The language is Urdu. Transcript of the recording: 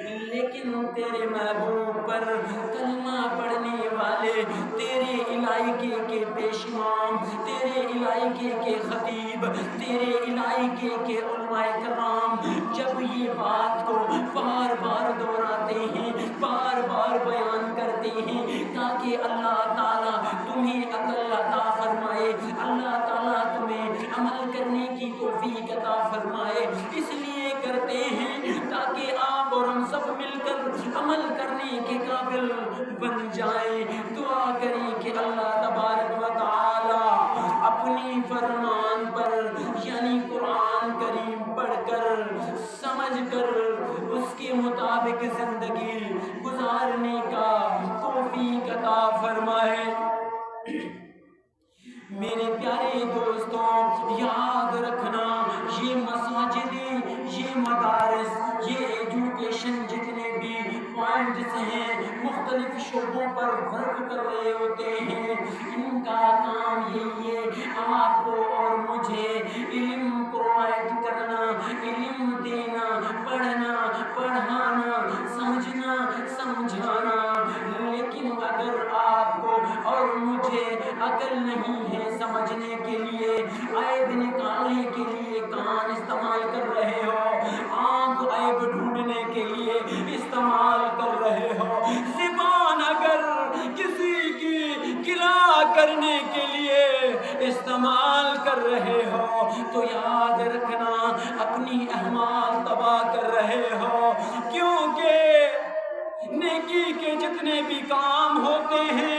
لیکن تیرے محبوب پر کلمہ پڑھنے والے، تیرے علاقے کے پیشوام، تیرے علاقے کے خطیب، تیرے علاقے کے علماء کرام جب یہ بات کو بار بار دہراتے ہیں، بار بار بیان کرتے ہیں تاکہ اللہ تعالیٰ تمہیں عقل عطا فرمائے، اللہ تعالیٰ تمہیں عمل کرنے کی توفیق عطا فرمائے، اس لیے کرتے ہیں تاکہ آپ اور ہم سب مل کر عمل کرنے کے قابل بن جائیں۔ دعا کریں کہ اللہ تبارک و تعالی اپنی فرمان پر یعنی قرآن کریم پڑھ کر، سمجھ کر، اس کے مطابق زندگی گزارنے کا توفیق عطا فرمائے۔ میرے پیارے دوستوں، یاد رکھنا یہ مساجدیں، یہ مدارس، یہ ایجوکیشن جتنے بھی پوائنٹس ہیں مختلف شعبوں پر ورک کر رہے ہوتے ہیں، ان کا کام یہی ہے آپ کو اور مجھے علم پرووائڈ کرنا، علم دینا، پڑھنا، پڑھانا، سمجھنا، سمجھانا۔ لیکن اگر آپ کو اور مجھے عقل نہیں ہے سمجھنے کے لیے، عیب نکالنے کے لیے کان استعمال کر رہے ہو، آنکھ عیب ڈھونڈنے کے لیے استعمال کر رہے ہو، زبان اگر کسی کی گلا کرنے کے لیے استعمال کر رہے ہو تو یاد رکھنا اپنی اعمال تباہ کر رہے ہو، کیونکہ نیکی کے جتنے بھی کام ہوتے ہیں